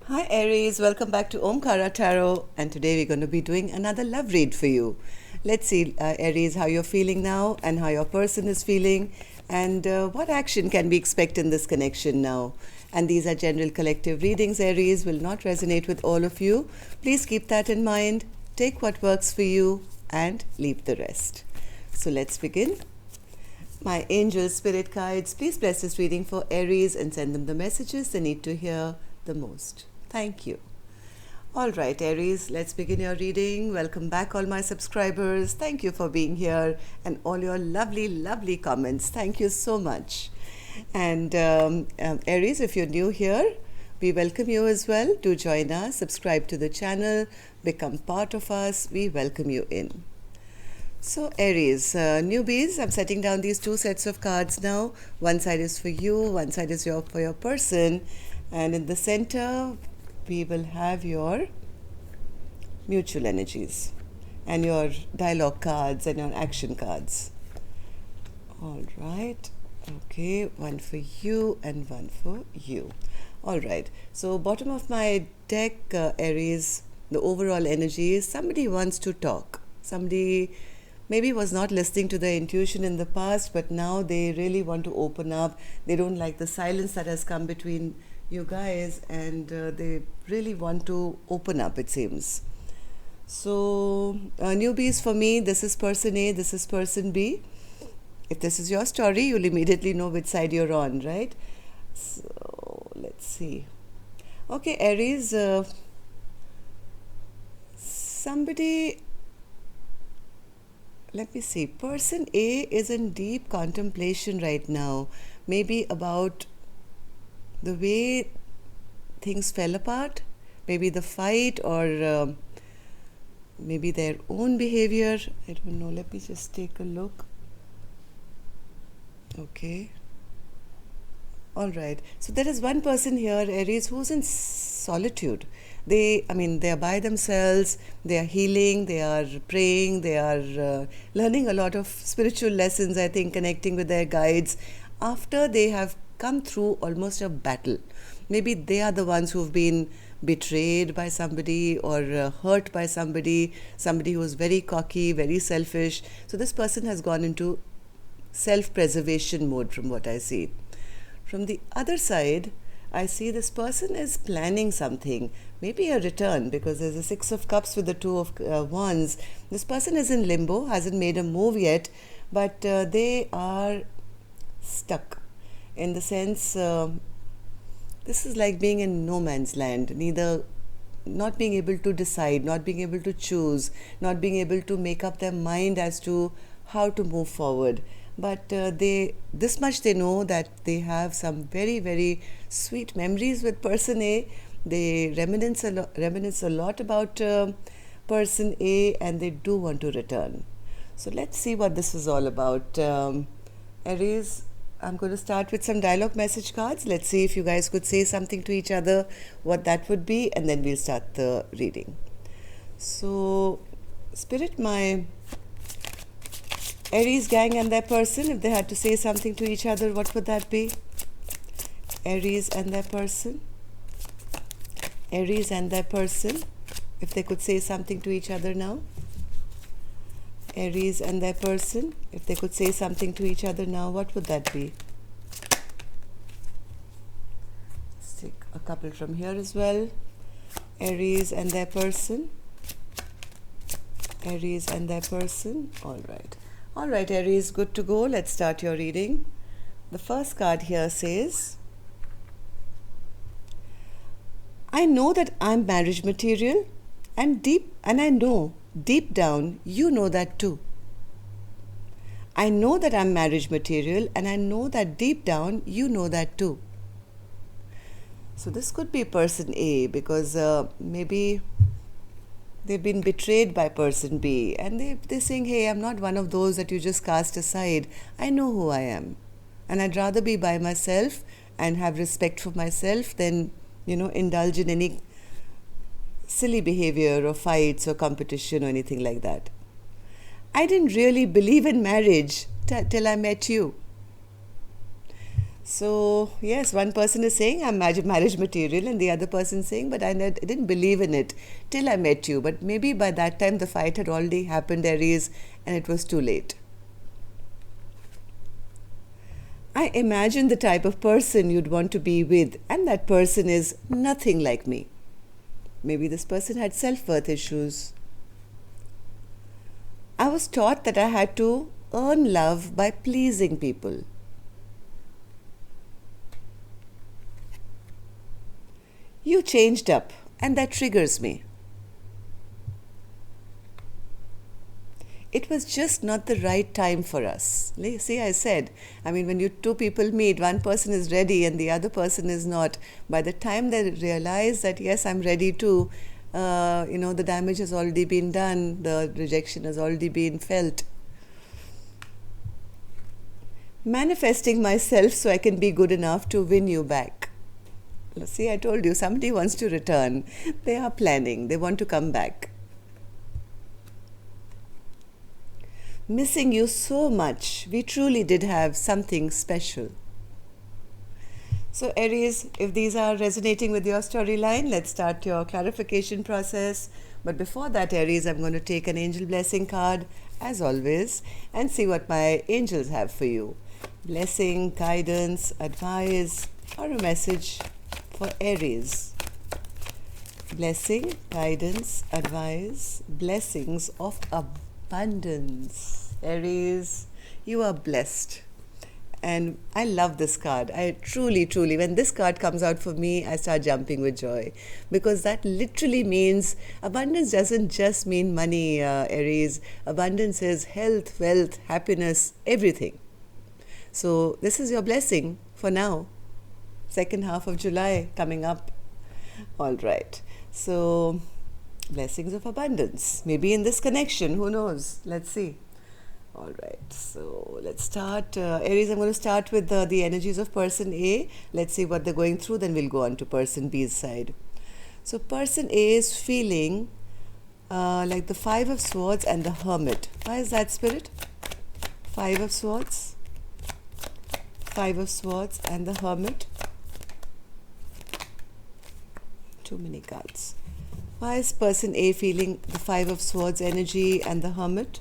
Hi Aries, welcome back to Omkara Tarot, and today we're going to be doing another love read for you. Let's see, Aries, how you're feeling now and how your person is feeling, and what action can we expect in this connection now. And these are general collective readings, Aries, will not resonate with all of you. Please keep that in mind, take what works for you, and leave the rest. So let's begin. My angel spirit guides, please bless this reading for Aries and send them the messages they need to hear the most. Thank you. All right, Aries, let's begin your reading. Welcome back, all my subscribers. Thank you for being here and all your lovely, lovely comments. Thank you so much. And Aries, if you're new here, we welcome you as well. Do join us, subscribe to the channel, become part of us. We welcome you in. So Aries, newbies, I'm setting down these two sets of cards now. One side is for you, one side is for your person. And in the center, we will have your mutual energies and your dialogue cards and your action cards. All right. Okay, one for you and one for you. All right. So bottom of my deck, Aries, the overall energy is somebody wants to talk. Somebody maybe was not listening to their intuition in the past, but now they really want to open up. They don't like the silence that has come between you guys, and they really want to open up, it seems. So newbies, for me, this is person A, this is person B. If this is your story, you'll immediately know which side you're on, right? So let's see. Okay, Aries, somebody, let me see. Person A is in deep contemplation right now, maybe about the way things fell apart, maybe the fight, or maybe their own behavior. I don't know. Let me just take a look. Okay. All right. So there is one person here, Aries, who's in solitude. They are by themselves. They are healing. They are praying. They are learning a lot of spiritual lessons, I think, connecting with their guides after they have come through almost a battle. Maybe they are the ones who've been betrayed by somebody or hurt by somebody who was very cocky, very selfish. So this person has gone into self-preservation mode, from what I see. From the other side, I see this person is planning something, maybe a return, because there's a Six of Cups with the Two of Wands. This person is in limbo, hasn't made a move yet, but they are stuck. In the sense, this is like being in no man's land, neither not being able to decide, not being able to choose, not being able to make up their mind as to how to move forward. But this much they know, that they have some very, very sweet memories with person A. They reminisce a lot about person A, and they do want to return. So let's see what this is all about. Aries, I'm going to start with some dialogue message cards. Let's see if you guys could say something to each other, what that would be, and then we'll start the reading. So, Spirit, my Aries gang and their person, if they had to say something to each other, what would that be? Aries and their person. Aries and their person, if they could say something to each other now. Aries and their person, if they could say something to each other now, what would that be? Let's take a couple from here as well. Aries and their person. Aries and their person. All right. All right, Aries, good to go. Let's start your reading. The first card here says, I know that I'm marriage material, and I know deep down you know that too. I know that I'm marriage material, and I know that deep down you know that too. So this could be person A, because maybe they've been betrayed by person B, and they're saying, hey, I'm not one of those that you just cast aside. I know who I am, and I'd rather be by myself and have respect for myself than, indulge in any silly behavior or fights or competition or anything like that. I didn't really believe in marriage till I met you. So, yes, one person is saying I'm marriage material, and the other person saying, but I didn't believe in it till I met you. But maybe by that time the fight had already happened, Aries, and it was too late. I imagine the type of person you'd want to be with, and that person is nothing like me. Maybe this person had self worth issues. I was taught that I had to earn love by pleasing people. You changed up, and that triggers me. It was just not the right time for us. See, I said, I mean, when you two people meet, one person is ready and the other person is not. By the time they realize that, yes, I'm ready too, the damage has already been done, the rejection has already been felt. Manifesting myself so I can be good enough to win you back. See, I told you, somebody wants to return. They are planning, they want to come back. Missing you so much. We truly did have something special. So, Aries, if these are resonating with your storyline, let's start your clarification process. But before that, Aries, I'm going to take an angel blessing card, as always, and see what my angels have for you. Blessing, guidance, advice, or a message for Aries. Blessing, guidance, advice, blessings of abundance. Aries, you are blessed. And I love this card. I truly, when this card comes out for me, I start jumping with joy. Because that literally means abundance doesn't just mean money, Aries. Abundance is health, wealth, happiness, everything. So this is your blessing for now. Second half of July coming up. All right. So, blessings of abundance. Maybe in this connection, who knows? Let's see. All right. So, let's start. Aries, I'm going to start with the energies of person A. Let's see what they're going through. Then we'll go on to person B's side. So, person A is feeling like the Five of Swords and the Hermit. Why is that, Spirit? Five of Swords. Five of Swords and the Hermit. Too many cards. Why is person A feeling the Five of Swords energy and the Hermit?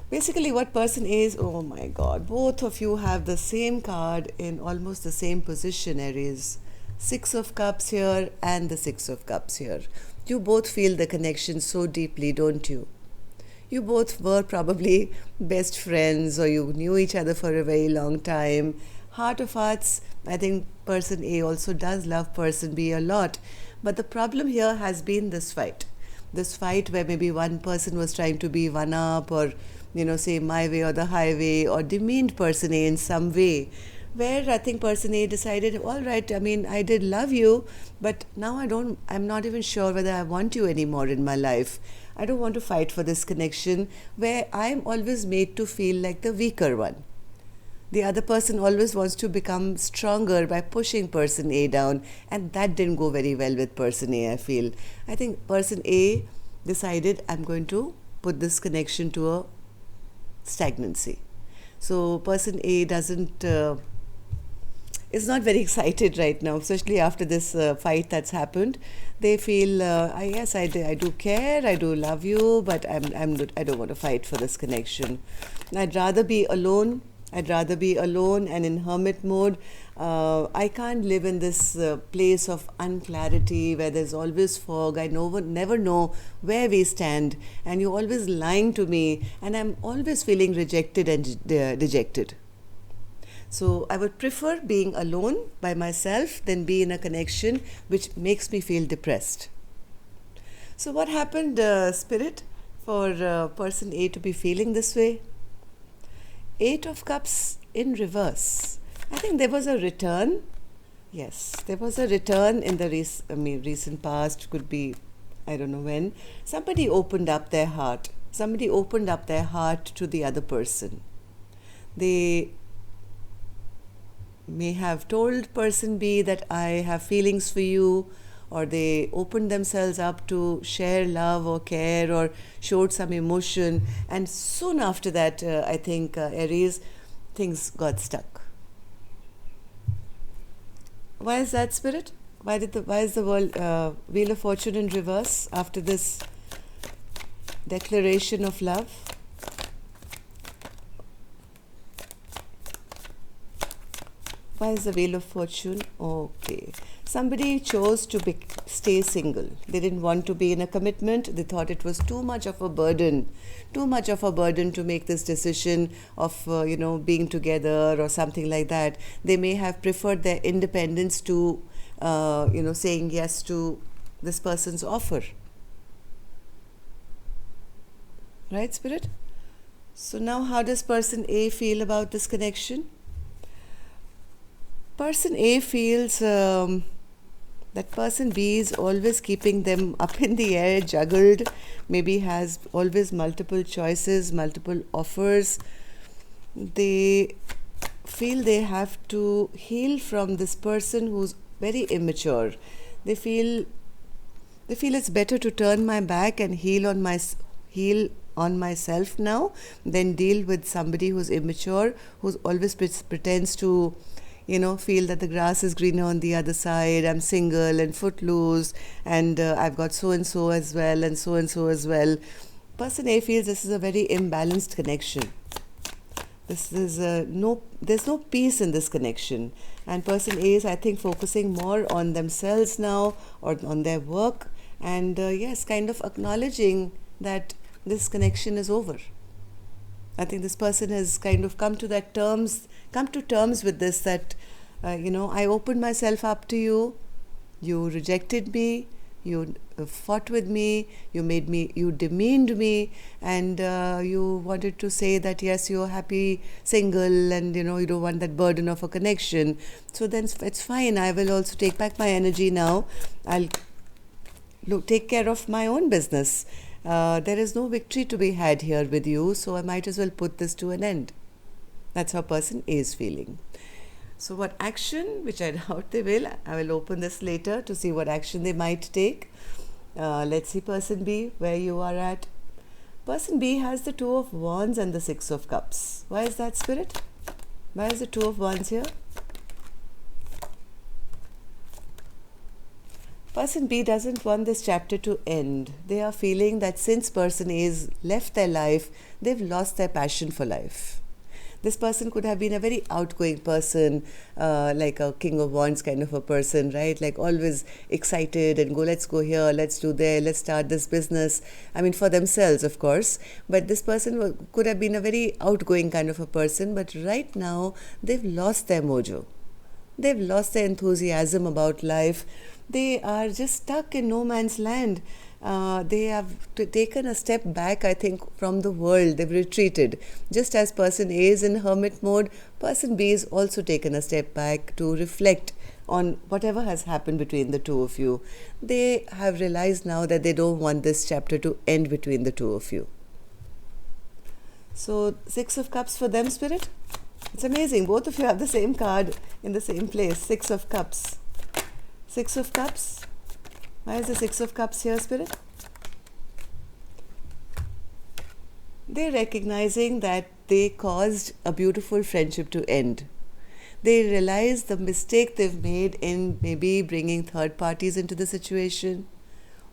Basically, what person A is, oh my God, both of you have the same card in almost the same position, Aries. Six of Cups here and the Six of Cups here. You both feel the connection so deeply, don't you? You both were probably best friends, or you knew each other for a very long time. Heart of hearts, I think person A also does love person B a lot. But the problem here has been this fight. This fight where maybe one person was trying to be one up, or, say my way or the highway, or demeaned person A in some way. Where I think person A decided, all right, I mean, I did love you, but now I'm not even sure whether I want you anymore in my life. I don't want to fight for this connection where I'm always made to feel like the weaker one. The other person always wants to become stronger by pushing person A down, and that didn't go very well with person A, I feel. I think person A decided, I'm going to put this connection to a stagnancy. So person A is not very excited right now, especially after this fight that's happened. They feel, yes, I do care, I do love you, but I don't want to fight for this connection. I'd rather be alone and in hermit mode. I can't live in this place of unclarity where there's always fog. I never know where we stand, and you're always lying to me, and I'm always feeling rejected and dejected. So I would prefer being alone by myself than be in a connection which makes me feel depressed. So what happened, Spirit, for person A to be feeling this way? Eight of Cups in reverse. I think there was a return. Yes, there was a return in the recent past, could be, I don't know when. Somebody opened up their heart. Somebody opened up their heart to the other person. They may have told person B that I have feelings for you, or they opened themselves up to share love or care or showed some emotion, and soon after that, I think, Aries, things got stuck. Why is that, Spirit? Why is the world Wheel of Fortune in reverse after this declaration of love? Why is the Wheel of Fortune? Okay. Somebody chose to stay single. They didn't want to be in a commitment. They thought it was too much of a burden. Too much of a burden to make this decision of, being together or something like that. They may have preferred their independence to, saying yes to this person's offer. Right, Spirit? So now how does person A feel about this connection? Person A feels that person B is always keeping them up in the air, juggled, maybe has always multiple choices, multiple offers. They feel they have to heal from this person who's very immature. They feel it's better to turn my back and heal on myself now than deal with somebody who's immature, who's always pretends to feel that the grass is greener on the other side. I'm single and footloose, and I've got so and so as well, and so as well. Person A feels this is a very imbalanced connection. There's no peace in this connection, and person A is, I think, focusing more on themselves now or on their work, and kind of acknowledging that this connection is over. I think this person has kind of come to terms with this, that I opened myself up to you, you rejected me, you fought with me, you demeaned me, and you wanted to say that yes, you're happy single, and you don't want that burden of a connection. So then it's fine. I will also take back my energy now. I'll take care of my own business. There is no victory to be had here with you, so I might as well put this to an end. That's how person A is feeling. So what action, which I doubt they will, I will open this later to see what action they might take. Let's see person B, where you are at. Person B has the Two of Wands and the Six of Cups. Why is that, Spirit? Why is the Two of Wands here? Person B doesn't want this chapter to end. They are feeling that since person A has left their life, they've lost their passion for life. This person could have been a very outgoing person, like a King of Wands kind of a person, right? Like always excited and let's go here, let's do there, let's start this business. I mean, for themselves, of course. But this person could have been a very outgoing kind of a person. But right now, they've lost their mojo. They've lost their enthusiasm about life. They are just stuck in no man's land. They have taken a step back, I think, from the world. They've retreated. Just as person A is in hermit mode, person B is also taken a step back to reflect on whatever has happened between the two of you. They have realized now that they don't want this chapter to end between the two of you. So, Six of Cups for them, Spirit? It's amazing. Both of you have the same card in the same place. Six of Cups. Six of Cups. Why is the Six of Cups here, Spirit? They're recognizing that they caused a beautiful friendship to end. They realize the mistake they've made in maybe bringing third parties into the situation,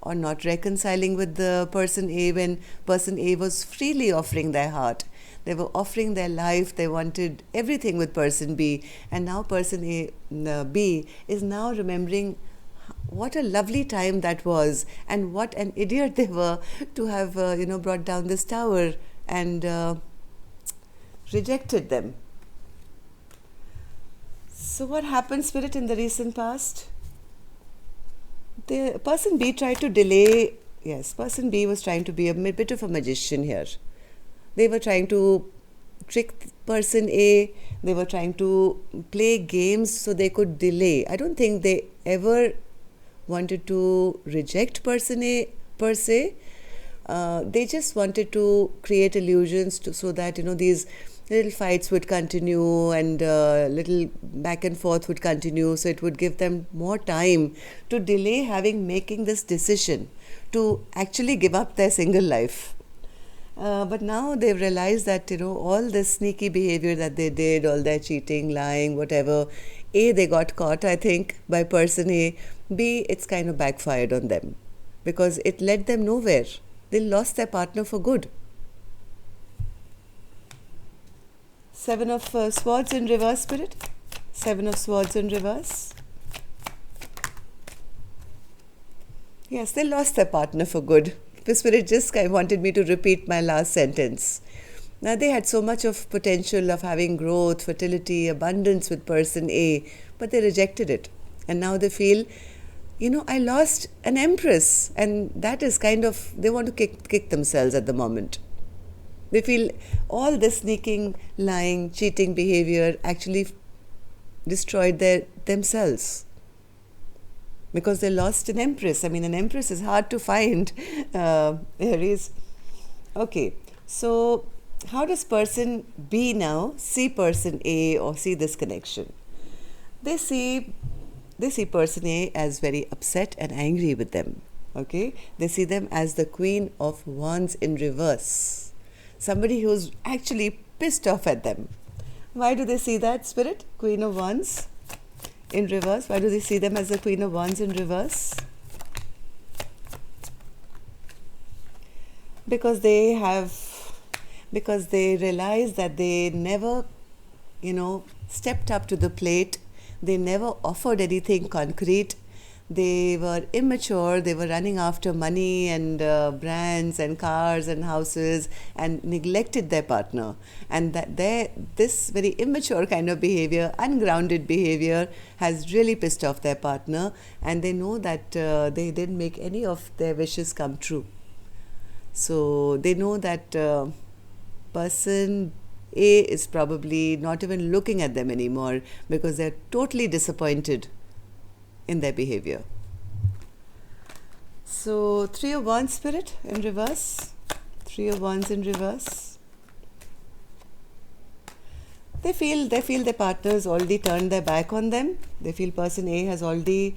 or not reconciling with the person A when person A was freely offering their heart. They were offering their life. They wanted everything with person B, and now person B is now remembering what a lovely time that was, and what an idiot they were to have brought down this tower and rejected them. So what happened, Spirit, in the recent past? The person B tried to delay. Yes, person B was trying to be a bit of a magician here. They were trying to trick person A. They were trying to play games so they could delay. I don't think they ever wanted to reject person A per se. They just wanted to create illusions so that these little fights would continue, and little back and forth would continue, so it would give them more time to delay making this decision to actually give up their single life. But now they've realized that all this sneaky behavior that they did, all their cheating, lying, whatever, A, they got caught, I think, by person A. B, it's kind of backfired on them because it led them nowhere. They lost their partner for good. Seven of Swords in reverse, Spirit. Seven of Swords in reverse. Yes, they lost their partner for good. The Spirit just kind of wanted me to repeat my last sentence. Now, they had so much of potential of having growth, fertility, abundance with person A, but they rejected it. And now they feel, I lost an empress. And that is kind of, they want to kick themselves at the moment. They feel all this sneaking, lying, cheating behavior actually destroyed themselves. Because they lost an empress. I mean, an empress is hard to find, Aries. Okay, so how does person B now see person A or see this connection? They see person A as very upset and angry with them. Okay, they see them as the Queen of Wands in reverse. Somebody who's actually pissed off at them. Why do they see that, Spirit? Queen of Wands in reverse. Why do they see them as the Queen of Wands in reverse? Because they realize that they never, stepped up to the plate. They never offered anything concrete. They were immature. They were running after money and brands and cars and houses and neglected their partner. And this very immature kind of behavior, ungrounded behavior, has really pissed off their partner. And they know that they didn't make any of their wishes come true. So they know that person A is probably not even looking at them anymore because they're totally disappointed in their behavior. So, Three of Wands, Spirit, in reverse. Three of Wands in reverse. They feel their partners already turned their back on them. They feel person A has already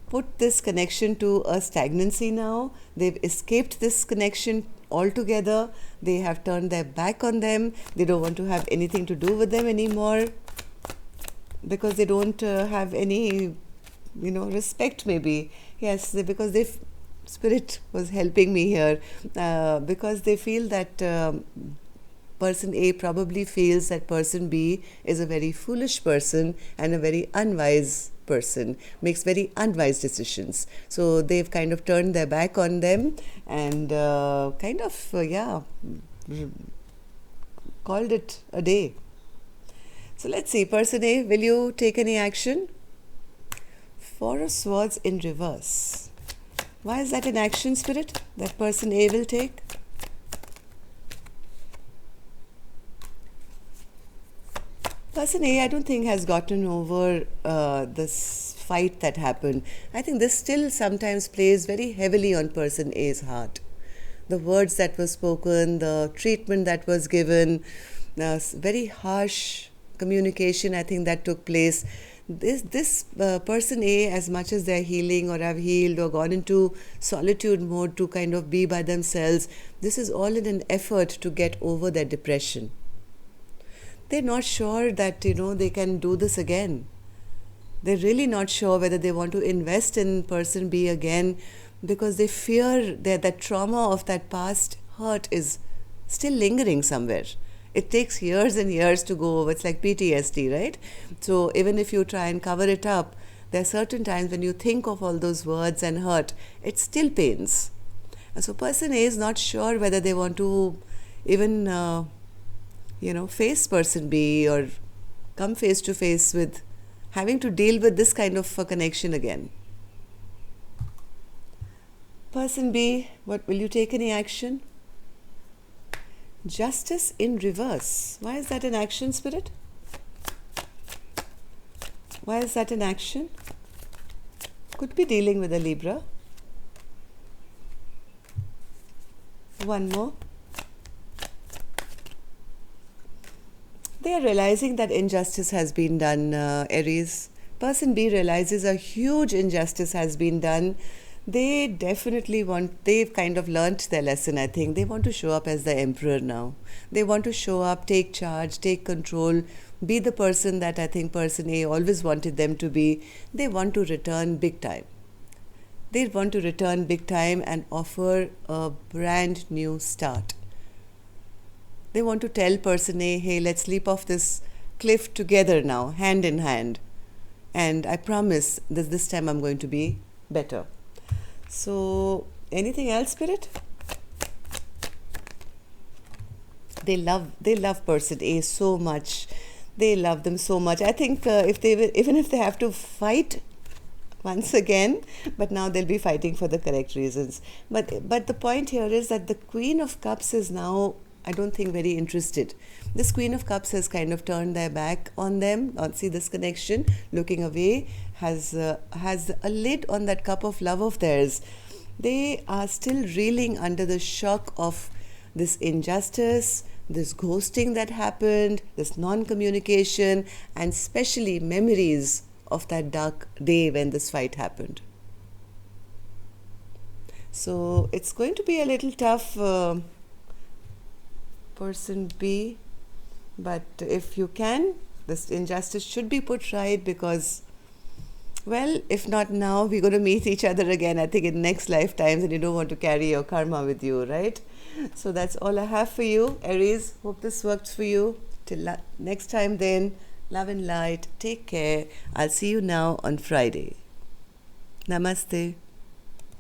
put this connection to a stagnancy now. They've escaped this connection altogether. They have turned their back on them. They don't want to have anything to do with them anymore because they don't have any respect, maybe. Yes, because Spirit was helping me here because they feel that person A probably feels that person B is a very foolish person and a very unwise person, makes very unwise decisions. So they've kind of turned their back on them and called it a day. So let's see, person A, will you take any action? Four of Swords in reverse. Why is that an action, Spirit, that person A will take? Person A, I don't think, has gotten over this fight that happened. I think this still sometimes plays very heavily on person A's heart. The words that were spoken, the treatment that was given, very harsh communication, I think, that took place. This person A, as much as they're healing or have healed or gone into solitude mode to kind of be by themselves, this is all in an effort to get over their depression. They're not sure that, they can do this again. They're really not sure whether they want to invest in person B again because they fear that the trauma of that past hurt is still lingering somewhere. It takes years and years to go over. It's like PTSD, right? So even if you try and cover it up, there are certain times when you think of all those words and hurt, it still pains. And so person A is not sure whether they want to even, face person B or come face to face with having to deal with this kind of a connection again. Person B, what, will you take any action? Justice in reverse. Why is that an action, Spirit? Why is that an action? Could be dealing with a Libra. One more. They are realizing that injustice has been done, Aries. Person B realizes a huge injustice has been done. They definitely want, they've kind of learnt their lesson, I think. They want to show up as the emperor now. They want to show up, take charge, take control, be the person that I think person A always wanted them to be. They want to return big time. They want to return big time and offer a brand new start. They want to tell person A, hey, let's leap off this cliff together now, hand in hand. And I promise that this time I'm going to be better. So, anything else, Spirit? They love person A so much. They love them so much. I think even if they have to fight once again, but now they'll be fighting for the correct reasons. But the point here is that the Queen of Cups is now, I don't think, very interested. This Queen of Cups has kind of turned their back on them. See this connection, looking away, has a lid on that cup of love of theirs. They are still reeling under the shock of this injustice, this ghosting that happened, this non-communication, and especially memories of that dark day when this fight happened. So it's going to be a little tough, person B, but if you can, this injustice should be put right, because, well, if not now, we're going to meet each other again, I think, in next lifetimes, and you don't want to carry your karma with you, right? So that's all I have for you, Aries. Hope this works for you. Till next time then, love and light. Take care. I'll see you now on Friday. Namaste.